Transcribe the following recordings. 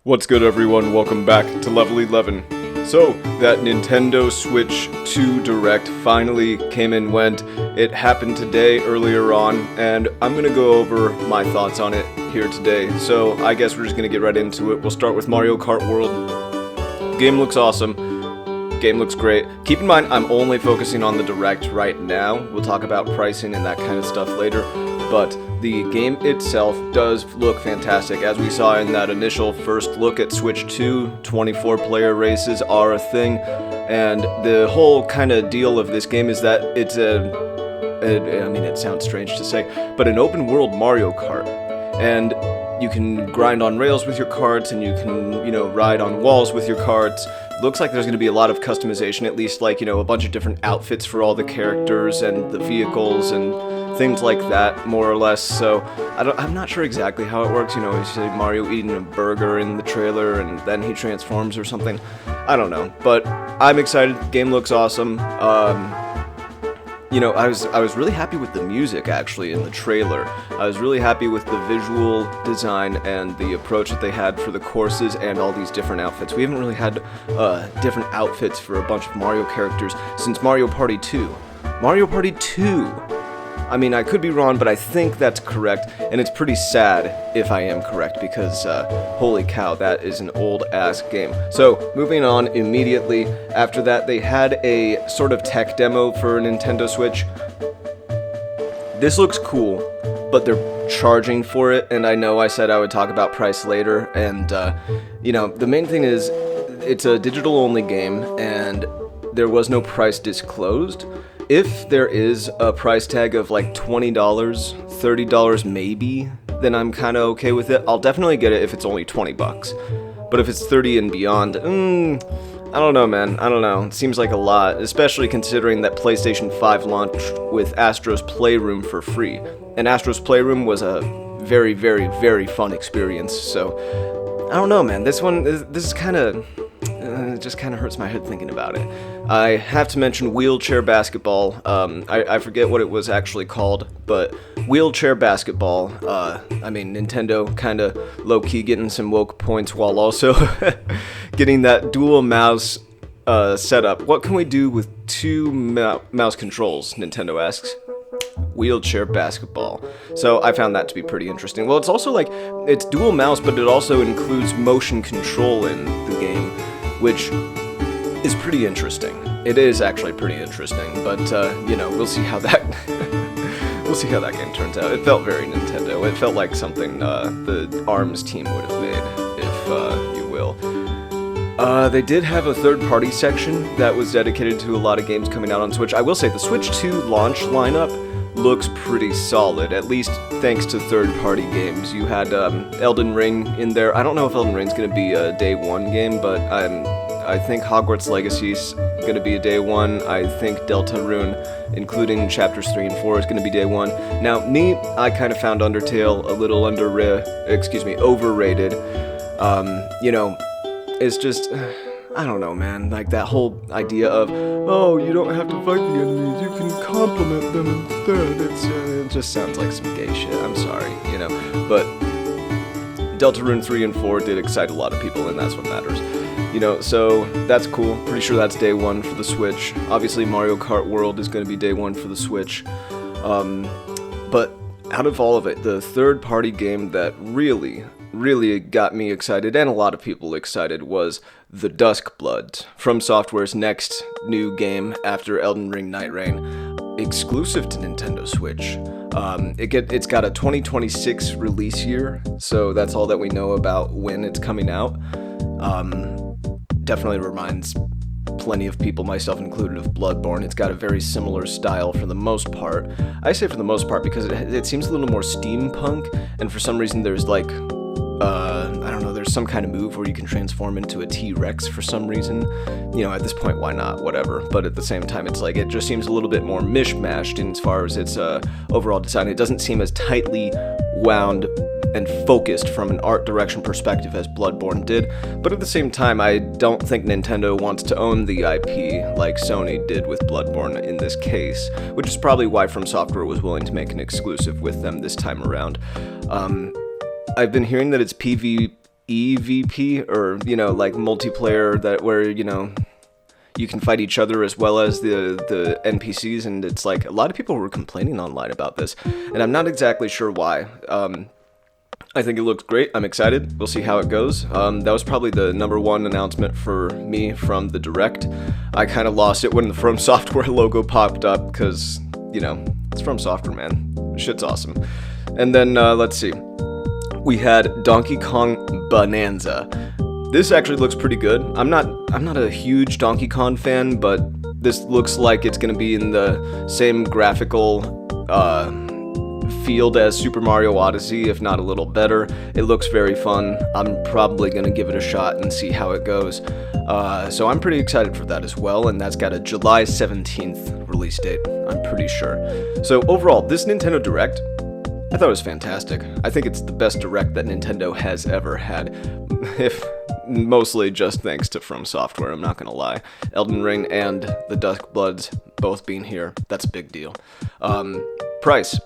What's good, everyone? Welcome back to Level 11. So, that Nintendo Switch 2 Direct finally came and went. It happened today, earlier on, and I'm gonna go over my thoughts on it here today. So, I guess we're just gonna get right into it. We'll start with Mario Kart World. Game looks awesome. Game looks great. Keep in mind, I'm only focusing on the Direct right now. We'll talk about pricing and that kind of stuff later, but the game itself does look fantastic. As we saw in that initial first look at Switch 2, 24-player races are a thing, and the whole kind of deal of this game is that it's it sounds strange to say, but an open-world Mario Kart. And you can grind on rails with your carts, and you can, ride on walls with your carts. Looks like there's going to be a lot of customization, at least a bunch of different outfits for all the characters and the vehicles and things like that, more or less. So I'm not sure exactly how it works. You see Mario eating a burger in the trailer and then he transforms or something. I don't know, but I'm excited. Game looks awesome. I was really happy with the music, actually, in the trailer. I was really happy with the visual design and the approach that they had for the courses and all these different outfits. We haven't really had different outfits for a bunch of Mario characters since Mario Party 2. Mario Party 2! I mean, I could be wrong, but I think that's correct, and it's pretty sad if I am correct, because holy cow, that is an old-ass game. So, moving on immediately, after that, they had a sort of tech demo for Nintendo Switch. This looks cool, but they're charging for it, and I know I said I would talk about price later, and, the main thing is, it's a digital-only game, and there was no price disclosed. If there is a price tag of like $20, $30 maybe, then I'm kind of okay with it. I'll definitely get it if it's only $20. But if it's 30 and beyond, I don't know, man. I don't know. It seems like a lot, especially considering that PlayStation 5 launched with Astro's Playroom for free. And Astro's Playroom was a very, very, very fun experience. So, I don't know, man. This is kind of... it just kind of hurts my head thinking about it. I have to mention wheelchair basketball. I forget what it was actually called, but wheelchair basketball. Nintendo kind of low-key getting some woke points while also getting that dual mouse setup. What can we do with two mouse controls? Nintendo asks. Wheelchair basketball. So I found that to be pretty interesting. Well, it's also it's dual mouse, but it also includes motion control in the game, which is pretty interesting. It is actually pretty interesting, but we'll see how that game turns out. It felt very Nintendo. It felt like something the ARMS team would have made, if you will. They did have a third-party section that was dedicated to a lot of games coming out on Switch. I will say the Switch 2 launch lineup looks pretty solid, at least thanks to third-party games. You had Elden Ring in there. I don't know if Elden Ring's going to be a day one game, but I think Hogwarts Legacy's going to be a day one. I think Deltarune, including chapters 3 and 4, is going to be day one. Now, I kind of found Undertale a little overrated. It's just... I don't know, man. Like, that whole idea of, oh, you don't have to fight the enemies, you can compliment them instead. It just sounds like some gay shit. I'm sorry, But Deltarune 3 and 4 did excite a lot of people, and that's what matters. So that's cool. Pretty sure that's day one for the Switch. Obviously, Mario Kart World is going to be day one for the Switch. But out of all of it, the third-party game that really got me excited, and a lot of people excited, was The Duskblood, From Software's next new game after Elden Ring Night Rain, exclusive to Nintendo Switch. It's got a 2026 release year, so that's all that we know about when it's coming out. Definitely reminds plenty of people, myself included, of Bloodborne. It's got a very similar style for the most part. I say for the most part because it seems a little more steampunk, and for some reason there's there's some kind of move where you can transform into a T-Rex for some reason. At this point, why not? Whatever. But at the same time, it's it just seems a little bit more mishmashed in as far as its overall design. It doesn't seem as tightly wound and focused from an art direction perspective as Bloodborne did, but at the same time, I don't think Nintendo wants to own the IP like Sony did with Bloodborne in this case, which is probably why From Software was willing to make an exclusive with them this time around. I've been hearing that it's PvE EVP, or, you know, like multiplayer that where, you know, you can fight each other as well as the NPCs, and it's like a lot of people were complaining online about this, and I'm not exactly sure why. I think it looks great. I'm excited. We'll see how it goes. That was probably the #1 announcement for me from the Direct. I kind of lost it when the From Software logo popped up because, you know, it's From Software, man. Shit's awesome. And then, let's see. We had Donkey Kong Bonanza. This actually looks pretty good. I'm not a huge Donkey Kong fan, but this looks like it's going to be in the same graphical field as Super Mario Odyssey, if not a little better. It looks very fun. I'm probably going to give it a shot and see how it goes. So I'm pretty excited for that as well, and that's got a July 17th release date, I'm pretty sure. So overall, this Nintendo Direct, I thought it was fantastic. I think it's the best Direct that Nintendo has ever had, if mostly just thanks to From Software, I'm not gonna lie. Elden Ring and the Dusk Bloods both being here, that's a big deal. Price.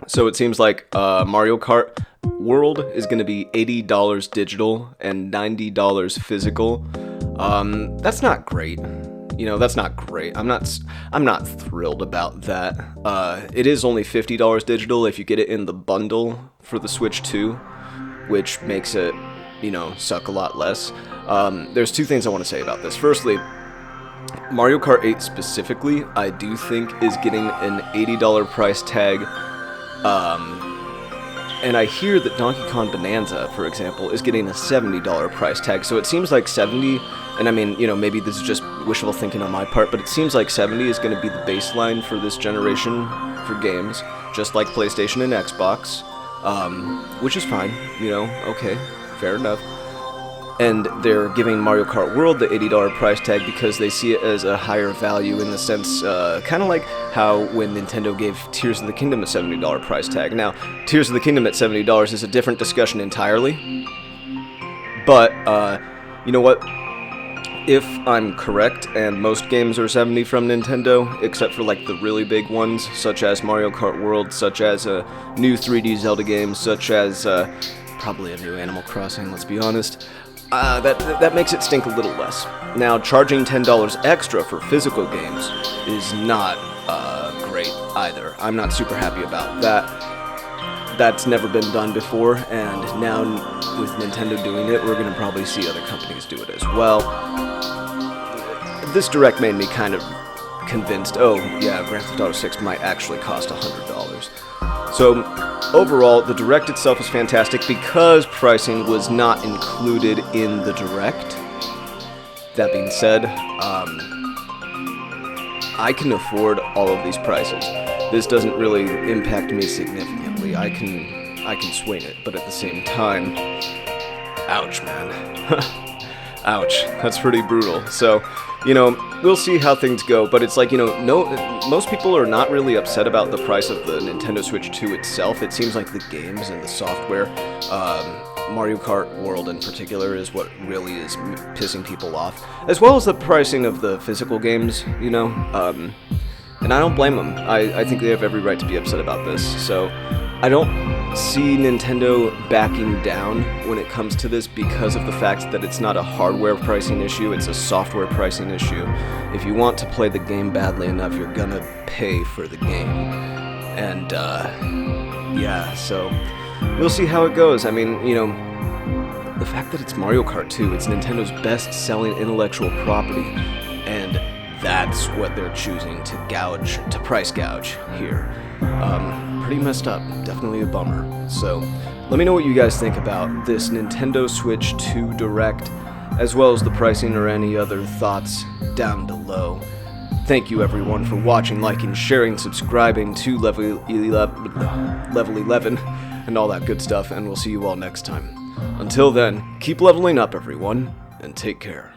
So it seems like Mario Kart World is gonna be $80 digital and $90 physical. That's not great. You know, that's not great. I'm not thrilled about that. It is only $50 digital if you get it in the bundle for the Switch 2, which makes it, you know, suck a lot less. There's two things I want to say about this. Firstly, Mario Kart 8 specifically, I do think is getting an $80 price tag. And I hear that Donkey Kong Bonanza, for example, is getting a $70 price tag. So it seems like 70, and I mean, you know, maybe this is just wishful thinking on my part, but it seems like 70 is going to be the baseline for this generation for games, just like PlayStation and Xbox, which is fine, you know, okay, fair enough. And they're giving Mario Kart World the $80 price tag because they see it as a higher value in the sense, kind of like how when Nintendo gave Tears of the Kingdom a $70 price tag. Now, Tears of the Kingdom at $70 is a different discussion entirely, but, you know what? If I'm correct, and most games are 70 from Nintendo, except for like the really big ones, such as Mario Kart World, such as a new 3D Zelda game, such as probably a new Animal Crossing, let's be honest, that makes it stink a little less. Now, charging $10 extra for physical games is not great either. I'm not super happy about that. That's never been done before, and now with Nintendo doing it, we're going to probably see other companies do it as well. This Direct made me kind of convinced, oh yeah, Grand Theft Auto 6 might actually cost $100. So overall, the Direct itself is fantastic because pricing was not included in the Direct. That being said, I can afford all of these prices. This doesn't really impact me significantly. I can swing it, but at the same time, ouch, man. Ouch, that's pretty brutal. So, you know, we'll see how things go, but it's like, you know, most people are not really upset about the price of the Nintendo Switch 2 itself. It seems like the games and the software, Mario Kart World in particular, is what really is pissing people off, as well as the pricing of the physical games, you know, and I don't blame them. I think they have every right to be upset about this, so I don't see Nintendo backing down when it comes to this because of the fact that it's not a hardware pricing issue, it's a software pricing issue. If you want to play the game badly enough, you're gonna pay for the game. And, yeah, so we'll see how it goes. I mean, you know, the fact that it's Mario Kart 2, it's Nintendo's best-selling intellectual property, and that's what they're choosing to price gouge here. Pretty messed up, definitely a bummer. So, let me know what you guys think about this Nintendo Switch 2 Direct, as well as the pricing or any other thoughts down below. Thank you everyone for watching, liking, sharing, subscribing to Level 11, and all that good stuff, and we'll see you all next time. Until then, keep leveling up everyone, and take care.